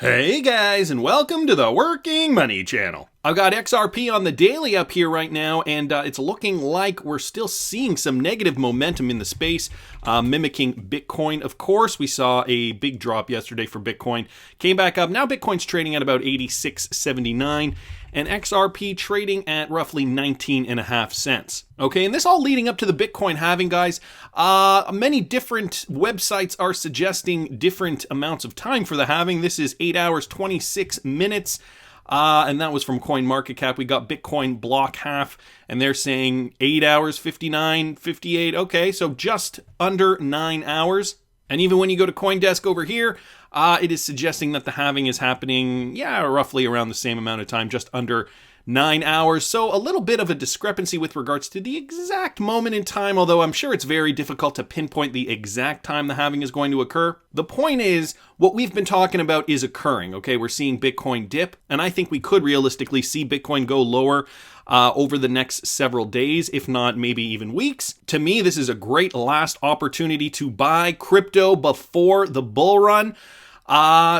Hey guys, and welcome to the Working Money Channel. I've got XRP on the daily up here right now, and it's looking like we're still seeing some negative momentum in the space, mimicking Bitcoin. Of course, we saw a big drop yesterday for Bitcoin, came back up. Now Bitcoin's trading at about 86.79, and XRP trading at roughly 19.5 cents. Okay, and this all leading up to the Bitcoin halving, guys. Many different websites are suggesting different amounts of time for the halving. This is 8 hours, 26 minutes. And that was from CoinMarketCap. We got Bitcoin block half, and they're saying 8 hours, 59, 58. Okay, so just under 9 hours. And even when you go to CoinDesk over here, it is suggesting that the halving is happening, roughly around the same amount of time, just under 9 hours. So a little bit of a discrepancy with regards to the exact moment in time, although I'm sure it's very difficult to pinpoint the exact time the halving is going to occur. The point is, what we've been talking about is occurring, okay? We're seeing Bitcoin dip, and I think we could realistically see Bitcoin go lower over the next several days, if not maybe even weeks. To me, this is a great last opportunity to buy crypto before the bull run.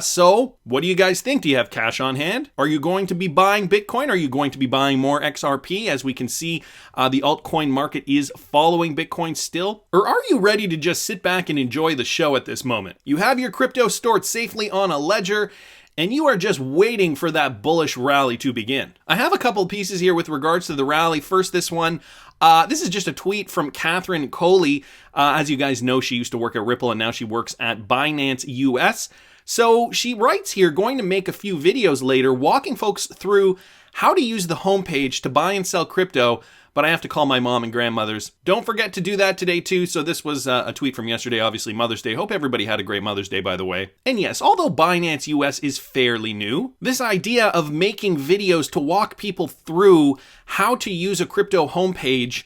So what do you guys think? Do you have cash on hand? Are you going to be buying Bitcoin? Are you going to be buying more XRP? As we can see, the altcoin market is following Bitcoin still. Or are you ready to just sit back and enjoy the show at this moment? You have your crypto stored safely on a ledger, and you are just waiting for that bullish rally to begin. I have a couple pieces here with regards to the rally. First, this one. This is just a tweet from Catherine Coley. As you guys know, she used to work at Ripple, and now she works at BINANCE US. So she writes here, going to make a few videos later walking folks through how to use the homepage to buy and sell crypto, but I have to call my mom and grandmothers. Don't forget to do that today too. So this was a tweet from yesterday, obviously Mother's Day. Hope everybody had a great Mother's Day, by the way. And yes, although BINANCE US is fairly new, this idea of making videos to walk people through how to use a crypto homepage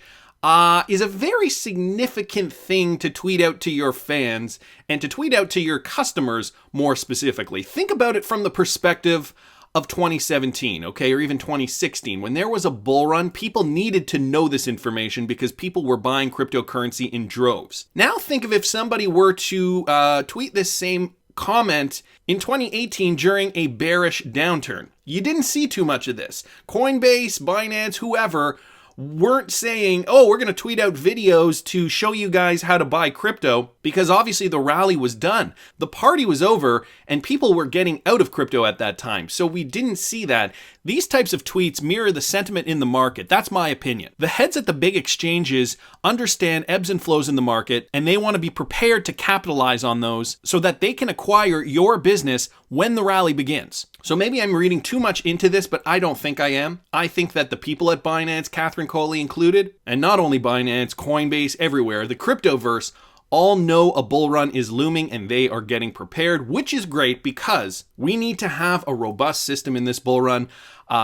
is a very significant thing to tweet out to your fans and to tweet out to your customers more specifically. Think about it from the perspective of 2017, okay, or even 2016. When there was a bull run, people needed to know this information because people were buying cryptocurrency in droves. Now think of if somebody were to tweet this same comment in 2018 during a bearish downturn. You didn't see too much of this. Coinbase, Binance, whoever weren't saying, oh, we're going to tweet out videos to show you guys how to buy crypto, because obviously the rally was done. The party was over and people were getting out of crypto at that time. So we didn't see that. These types of tweets mirror the sentiment in the market. That's my opinion. The heads at the big exchanges understand ebbs and flows in the market, and they want to be prepared to capitalize on those so that they can acquire your business when the rally begins. So maybe I'm reading too much into this, but I don't think I am. I think that the people at Binance, Catherine Coley included, and not only Binance, Coinbase, everywhere, the cryptoverse, all know a bull run is looming and they are getting prepared, which is great because we need to have a robust system in this bull run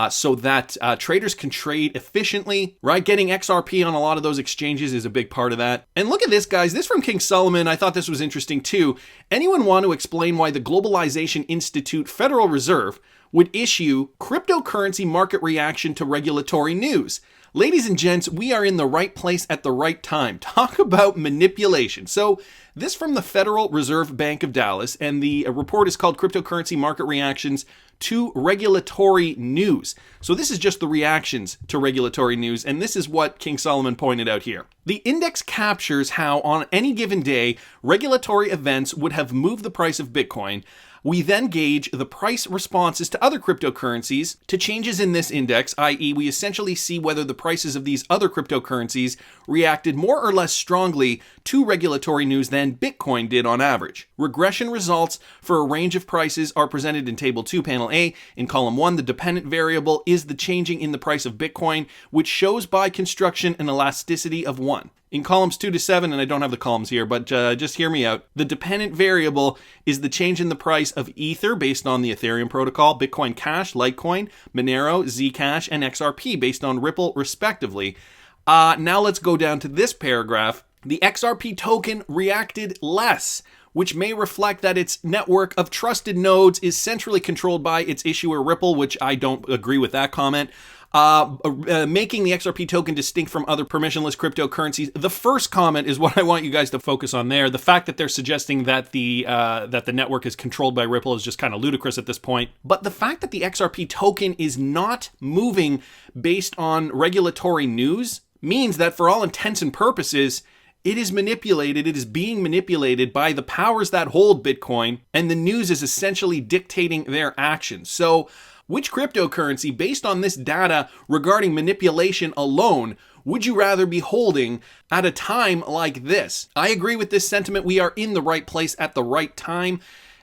so that traders can trade efficiently, right? Getting XRP on a lot of those exchanges is a big part of that. And look at this, guys. This from King Solomon. I thought this was interesting too. Anyone want to explain why the Globalization Institute Federal Reserve would issue cryptocurrency market reaction to regulatory news? Ladies and gents, we are in the right place at the right time. Talk about manipulation. So this from the Federal Reserve Bank of Dallas, and the report is called Cryptocurrency Market Reactions to Regulatory News. So this is just the reactions to regulatory news, and this is what King Solomon pointed out here. The index captures how on any given day, regulatory events would have moved the price of Bitcoin. We then gauge the price responses to other cryptocurrencies to changes in this index, i.e. we essentially see whether the prices of these other cryptocurrencies reacted more or less strongly to regulatory news than Bitcoin did on average. Regression results for a range of prices are presented in Table 2, Panel A. In Column 1, the dependent variable is the changing in the price of Bitcoin, which shows by construction an elasticity of 1. In columns 2 to 7, and I don't have the columns here, but just hear me out. The dependent variable is the change in the price of Ether based on the Ethereum protocol, Bitcoin Cash, Litecoin, Monero, Zcash, and XRP based on Ripple, respectively. Now let's go down to this paragraph. The XRP token reacted less, which may reflect that its network of trusted nodes is centrally controlled by its issuer Ripple, which I don't agree with that comment. making the XRP token distinct from other permissionless cryptocurrencies. The first comment is what I want you guys to focus on there. The fact that they're suggesting that the network is controlled by Ripple is just kind of ludicrous at this point. But the fact that the XRP token is not moving based on regulatory news means that for all intents and purposes, it is manipulated. It is being manipulated by the powers that hold Bitcoin, and the news is essentially dictating their actions. So, which cryptocurrency, based on this data regarding manipulation alone, would you rather be holding at a time like this? I agree with this sentiment. We are in the right place at the right time.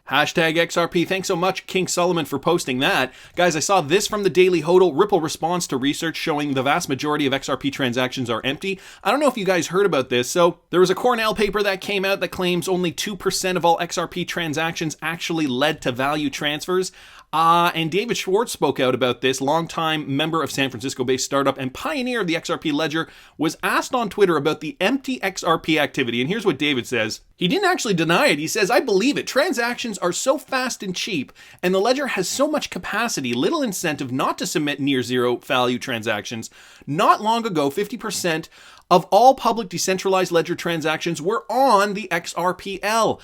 Hashtag XRP. Thanks so much, King Solomon, for posting that. Guys, I saw this from the Daily Hodl. Ripple responds to research showing the vast majority of XRP transactions are empty. I don't know if you guys heard about this. So there was a Cornell paper that came out that claims only 2% of all XRP transactions actually led to value transfers. And David Schwartz spoke out about this. Longtime member of San Francisco-based startup and pioneer of the XRP ledger was asked on Twitter about the empty XRP activity. And here's what David says. He didn't actually deny it. He says, I believe it. Transactions are so fast and cheap, and the ledger has so much capacity, little incentive not to submit near zero value transactions. Not long ago, 50% of all public decentralized ledger transactions were on the XRPL.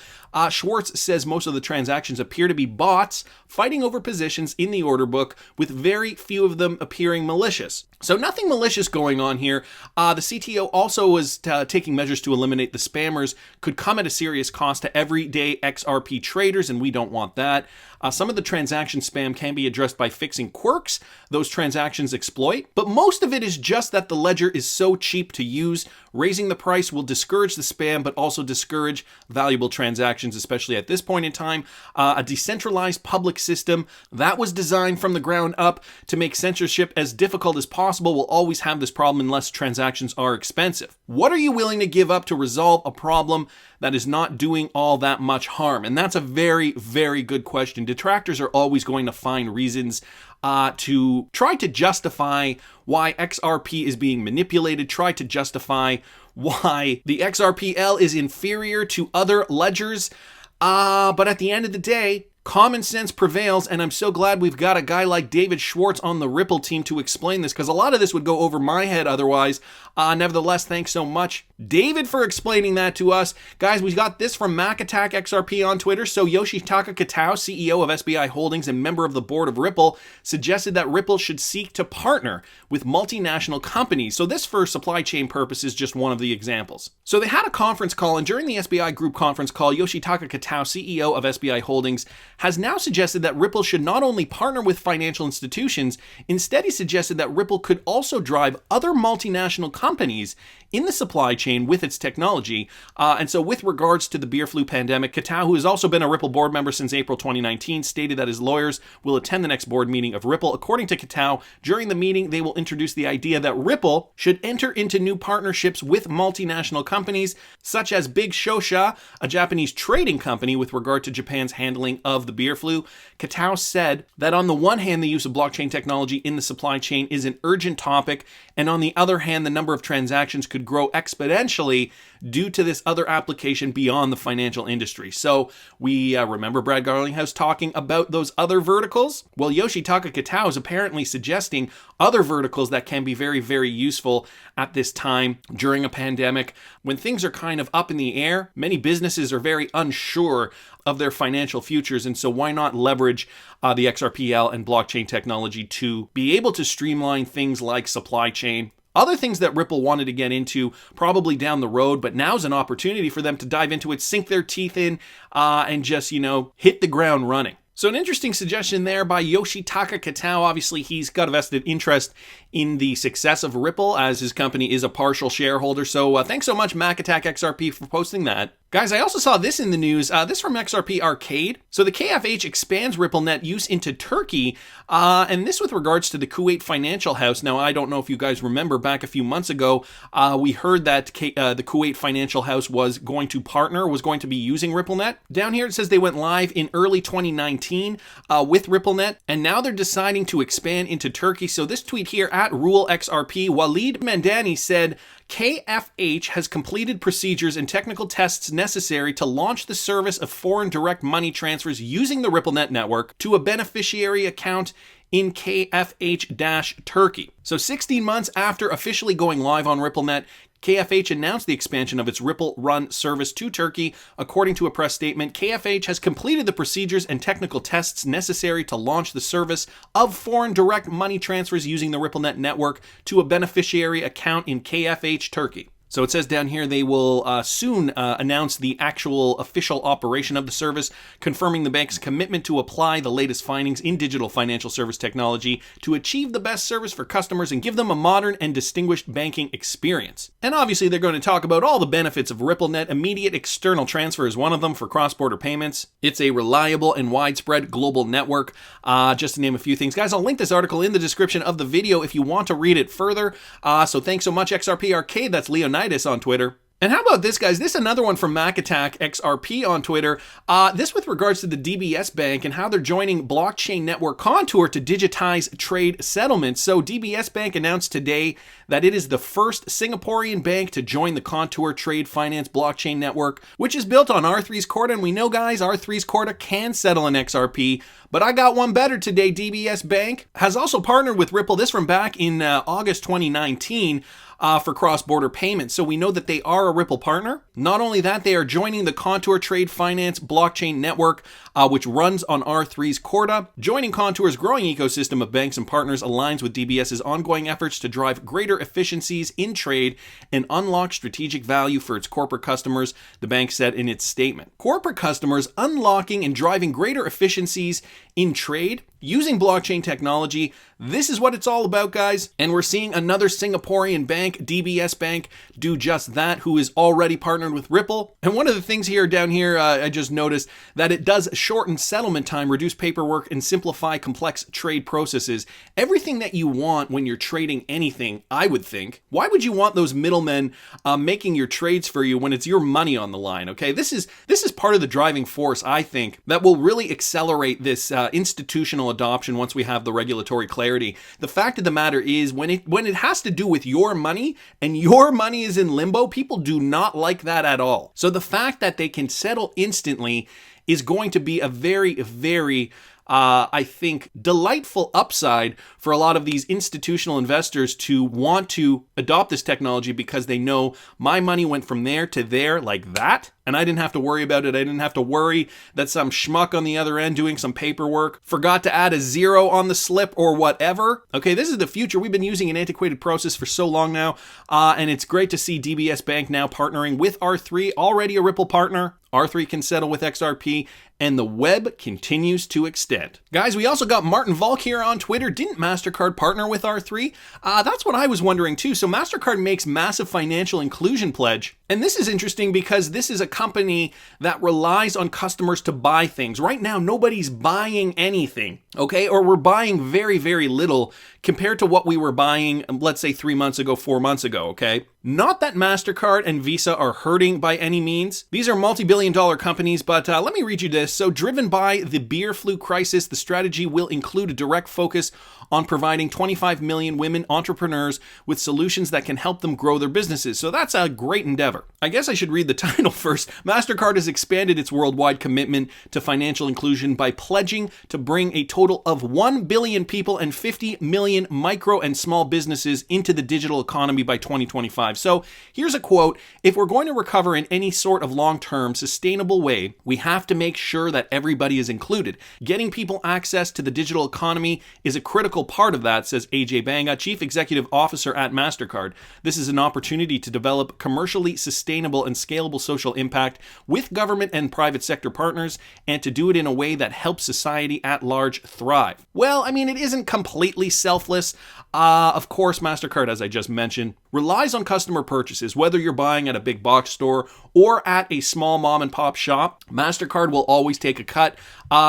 Schwartz says most of the transactions appear to be bots fighting over positions in the order book, with very few of them appearing malicious. So nothing malicious going on here. The CTO also was taking measures to eliminate the spammers. Could come at a serious cost to everyday XRP traders, and we don't want that. Some of the transaction spam can be addressed by fixing quirks those transactions exploit, but most of it is just that the ledger is so cheap to use. Raising the price will discourage the spam, but also discourage valuable transactions, especially at this point in time. A decentralized public system that was designed from the ground up to make censorship as difficult as possible will always have this problem unless transactions are expensive. What are you willing to give up to resolve a problem that is not doing all that much harm? And that's a very, very good question. Detractors are always going to find reasons to try to justify why XRP is being manipulated, try to justify why the XRPL is inferior to other ledgers. But at the end of the day, common sense prevails, and I'm so glad we've got a guy like David Schwartz on the Ripple team to explain this, because a lot of this would go over my head otherwise. Nevertheless, thanks so much, David, for explaining that to us. Guys, we got this from MacAttack XRP on Twitter. So Yoshitaka Kitao, CEO of SBI Holdings and member of the board of Ripple, suggested that Ripple should seek to partner with multinational companies. So this, for supply chain purposes, just one of the examples. So they had a conference call, and during the SBI Group conference call, Yoshitaka Kitao, CEO of SBI Holdings, has now suggested that Ripple should not only partner with financial institutions, instead he suggested that Ripple could also drive other multinational companies in the supply chain with its technology. And so with regards to the beer flu pandemic, Kitao, who has also been a Ripple board member since April 2019, stated that his lawyers will attend the next board meeting of Ripple. According to Kitao, during the meeting, they will introduce the idea that Ripple should enter into new partnerships with multinational companies, such as Big Shosha, a Japanese trading company, with regard to Japan's handling of the beer flu. Kitao said that on the one hand, the use of blockchain technology in the supply chain is an urgent topic, and on the other hand, the number of transactions could grow exponentially due to this other application beyond the financial industry. So we remember Brad Garlinghouse talking about those other verticals? Well, Yoshitaka Kitao is apparently suggesting other verticals that can be very, very useful at this time during a pandemic. When things are kind of up in the air, many businesses are very unsure of their financial futures, and so why not leverage the XRPL and blockchain technology to be able to streamline things like supply chain. Other things that Ripple wanted to get into probably down the road, but now's an opportunity for them to dive into it, sink their teeth in, and just, hit the ground running. So an interesting suggestion there by Yoshitaka Kitao. Obviously, he's got a vested interest in the success of Ripple, as his company is a partial shareholder. So thanks so much, MacAttack XRP, for posting that. Guys, I also saw this in the news, this from XRP Arcade. So the KFH expands RippleNet use into Turkey, and this with regards to the Kuwait financial house. Now, I don't know if you guys remember, back a few months ago, we heard that the Kuwait financial house was going to be using RippleNet. Down here it says they went live in early 2019 with RippleNet, and now they're deciding to expand into Turkey. So this tweet here, at RuleXRP, Walid Mandani said, KFH has completed procedures and technical tests necessary to launch the service of foreign direct money transfers using the RippleNet network to a beneficiary account in KFH-Turkey. So 16 months after officially going live on RippleNet, KFH announced the expansion of its Ripple Run service to Turkey. According to a press statement, KFH has completed the procedures and technical tests necessary to launch the service of foreign direct money transfers using the RippleNet network to a beneficiary account in KFH, Turkey. So it says down here they will soon announce the actual official operation of the service, confirming the bank's commitment to apply the latest findings in digital financial service technology to achieve the best service for customers and give them a modern and distinguished banking experience. And obviously they're going to talk about all the benefits of RippleNet. Immediate external transfer is one of them for cross-border payments. It's a reliable and widespread global network, just to name a few things. Guys, I'll link this article in the description of the video if you want to read it further. So thanks so much, XRP Arcade. That's Leonidas on Twitter. And how about this, guys? This is another one from Mac Attack XRP on Twitter. This with regards to the DBS Bank and how they're joining blockchain network Contour to digitize trade settlements. So DBS Bank announced today that it is the first Singaporean bank to join the Contour Trade Finance blockchain network, which is built on R3's Corda. And we know, guys, R3's Corda can settle in XRP. But I got one better today. DBS Bank has also partnered with Ripple. This from back in August 2019. For cross-border payments. So we know that they are a Ripple partner. Not only that, they are joining the Contour Trade Finance blockchain network, which runs on R3's Corda. Joining Contour's growing ecosystem of banks and partners aligns with DBS's ongoing efforts to drive greater efficiencies in trade and unlock strategic value for its corporate customers, the bank said in its statement. Corporate customers unlocking and driving greater efficiencies in trade using blockchain technology. This is what it's all about, guys. And we're seeing another Singaporean bank, DBS Bank, do just that, who is already partnered with Ripple. And one of the things here down here, I just noticed that it does shorten settlement time, reduce paperwork, and simplify complex trade processes. Everything that you want when you're trading anything, I would think. Why would you want those middlemen making your trades for you when it's your money on the line, okay? This is part of the driving force, I think, that will really accelerate this institutional adoption once we have the regulatory clarity. The fact of the matter is, when it has to do with your money and your money is in limbo, people do not like that at all. So the fact that they can settle instantly is going to be a very, very I think, delightful upside for a lot of these institutional investors to want to adopt this technology because they know my money went from there to there like that. And I didn't have to worry about it. I didn't have to worry that some schmuck on the other end doing some paperwork forgot to add a zero on the slip or whatever. Okay, this is the future. We've been using an antiquated process for so long now. And it's great to see DBS Bank now partnering with R3, already a Ripple partner. R3 can settle with XRP, and the web continues to extend. Guys, we also got Martin Volk here on Twitter. Didn't MasterCard partner with R3? That's what I was wondering too. So MasterCard makes massive financial inclusion pledge. And this is interesting because this is a company that relies on customers to buy things. Right now, nobody's buying anything, okay? Or we're buying very, very little compared to what we were buying, let's say 3 months ago, 4 months ago, okay? Not that MasterCard and Visa are hurting by any means. These are multi-billion-dollar companies, but let me read you this. So driven by the beer flu crisis, the strategy will include a direct focus on providing 25 million women entrepreneurs with solutions that can help them grow their businesses. So that's a great endeavor. I guess I should read the title first. MasterCard has expanded its worldwide commitment to financial inclusion by pledging to bring a total of 1 billion people and 50 million micro and small businesses into the digital economy by 2025. So here's a quote: "If we're going to recover in any sort of long-term, sustainable way, we have to make sure that everybody is included. Getting people access to the digital economy is a critical part of that," says AJ Banga, Chief Executive Officer at MasterCard. "This is an opportunity to develop commercially sustainable and scalable social impact with government and private sector partners, and to do it in a way that helps society at large thrive." Well, I mean, it isn't completely selfless. Of course, MasterCard, as I just mentioned, relies on customer purchases, whether you're buying at a big box store or at a small mom and pop shop. MasterCard will always take a cut.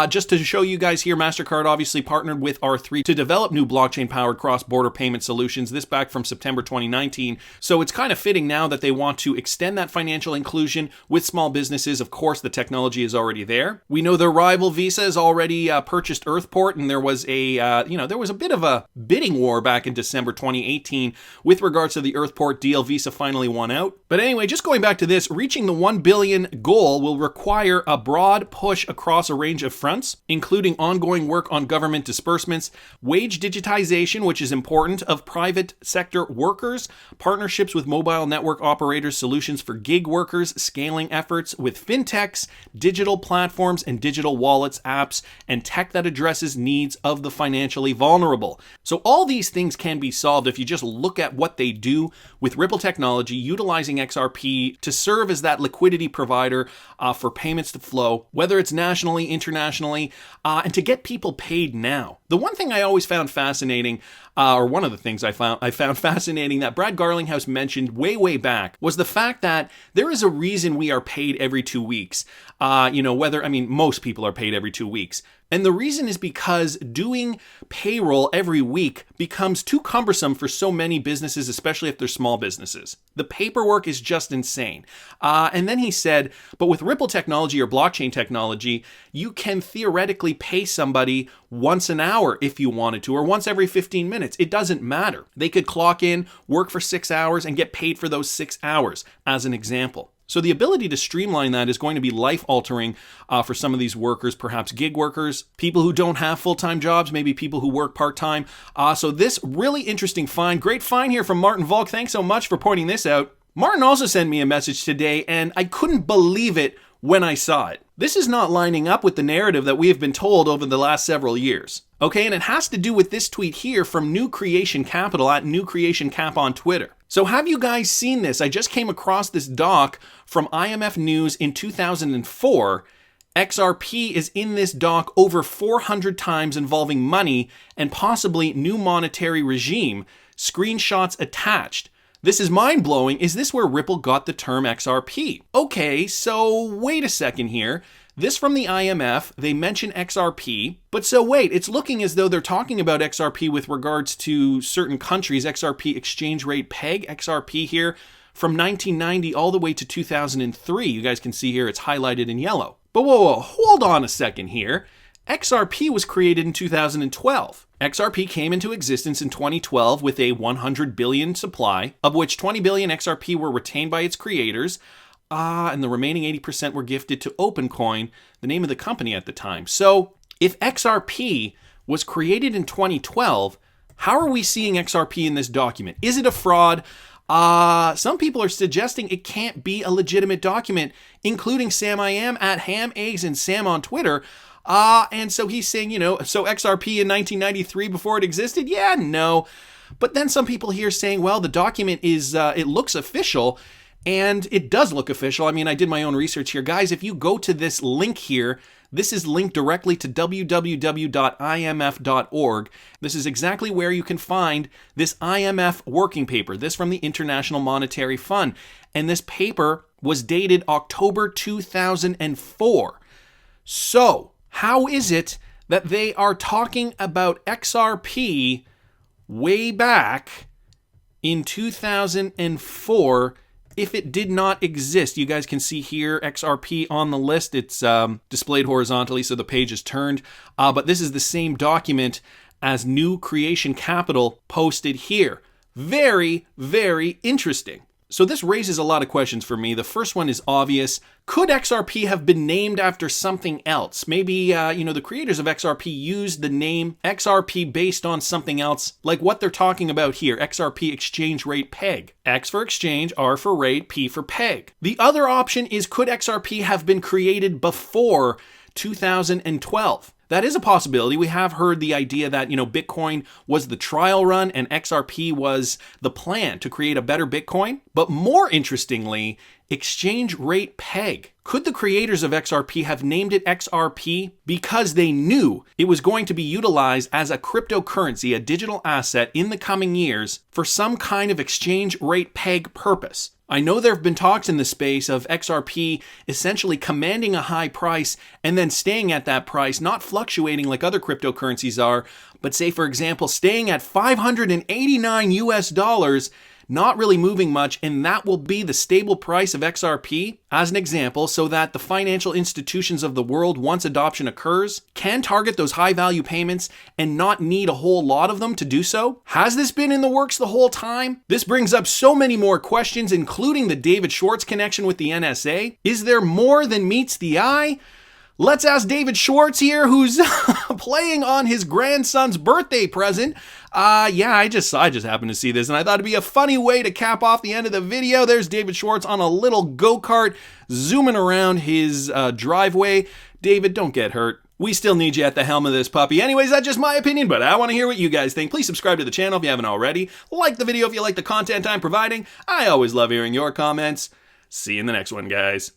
Just to show you guys here, MasterCard obviously partnered with R3 to develop new blockchain-powered cross-border payment solutions, this back from September 2019. So it's kind of fitting now that they want to extend that financial inclusion with small businesses. Of course, the technology is already there. We know their rival Visa has already purchased Earthport, and there was a bit of a bidding war back in December 2018 with regards to the the Earthport deal, Visa finally won out. But anyway, just going back to this, reaching the 1 billion goal will require a broad push across a range of fronts, including ongoing work on government disbursements, wage digitization, which is important, of private sector workers, partnerships with mobile network operators, solutions for gig workers, scaling efforts with fintechs, digital platforms and digital wallets, apps, and tech that addresses needs of the financially vulnerable. So all these things can be solved if you just look at what they do with Ripple technology, utilizing XRP to serve as that liquidity provider for payments to flow, whether it's nationally, internationally, and to get people paid now. The one thing I always found fascinating, or one of the things I found fascinating that Brad Garlinghouse mentioned way back, was the fact that there is a reason we are paid every 2 weeks. Most people are paid every 2 weeks. And the reason is because doing payroll every week becomes too cumbersome for so many businesses, especially if they're small businesses. The paperwork is just insane. And then he said, but with Ripple technology or blockchain technology, you can theoretically pay somebody once an hour if you wanted to, or once every 15 minutes. It doesn't matter. They could clock in, work for 6 hours, and get paid for those 6 hours, as an example. So the ability to streamline that is going to be life-altering for some of these workers, perhaps gig workers, people who don't have full-time jobs, maybe people who work part-time. So this really interesting find, great find here from Martin Volk. Thanks so much for pointing this out. Martin also sent me a message today, and I couldn't believe it when I saw it. This is not lining up with the narrative that we have been told over the last several years. Okay, and it has to do with this tweet here from New Creation Capital at New Creation Cap on Twitter. So have you guys seen this? I just came across this doc from IMF News in 2004. XRP is in this doc over 400 times, involving money and possibly new monetary regime. Screenshots attached. This is mind-blowing. Is this where Ripple got the term XRP? Okay, so wait a second here. This from the IMF, they mention XRP, but so wait, it's looking as though they're talking about XRP with regards to certain countries, XRP exchange rate peg, XRP here, from 1990 all the way to 2003. You guys can see here it's highlighted in yellow. But whoa, hold on a second here. XRP was created in 2012. XRP came into existence in 2012 with a 100 billion supply, of which 20 billion XRP were retained by its creators, and the remaining 80% were gifted to OpenCoin, the name of the company at the time. So if XRP was created in 2012, how are we seeing XRP in this document? Is it a fraud? Some people are suggesting it can't be a legitimate document, including Sam I Am at Ham, Eggs, and Sam on Twitter. And so he's saying, so XRP in 1993 before it existed? Yeah, no. But then some people here saying, well, the document is, it looks official. And it does look official. I mean, I did my own research here. Guys, if you go to this link here, this is linked directly to www.imf.org. This is exactly where you can find this IMF working paper, this from the International Monetary Fund. And this paper was dated October 2004. So, how is it that they are talking about XRP way back in 2004 if it did not exist? You guys can see here XRP on the list. It's displayed horizontally, so the page is turned. But this is the same document as New Creation Capital posted here. Very, very interesting. So this raises a lot of questions for me. The first one is obvious. Could XRP have been named after something else? Maybe, the creators of XRP used the name XRP based on something else, like what they're talking about here, XRP exchange rate peg. X for exchange, R for rate, P for peg. The other option is, could XRP have been created before 2012? That is a possibility. We have heard the idea that, Bitcoin was the trial run and XRP was the plan to create a better Bitcoin. But more interestingly, exchange rate peg. Could the creators of XRP have named it XRP because they knew it was going to be utilized as a cryptocurrency, a digital asset in the coming years for some kind of exchange rate peg purpose? I know there have been talks in the space of XRP essentially commanding a high price and then staying at that price, not fluctuating like other cryptocurrencies are, but say, for example, staying at $589 US, not really moving much, and that will be the stable price of XRP as an example, so that the financial institutions of the world, once adoption occurs, can target those high value payments and not need a whole lot of them to do so? Has this been in the works the whole time? This brings up so many more questions, including the David Schwartz connection with the NSA. Is there more than meets the eye? Let's ask David Schwartz here, who's playing on his grandson's birthday present. I just happened to see this, and I thought it'd be a funny way to cap off the end of the video. There's David Schwartz on a little go-kart zooming around his driveway. David, don't get hurt. We still need you at the helm of this puppy. Anyways, that's just my opinion, but I want to hear what you guys think. Please subscribe to the channel if you haven't already. Like the video if you like the content I'm providing. I always love hearing your comments. See you in the next one, guys.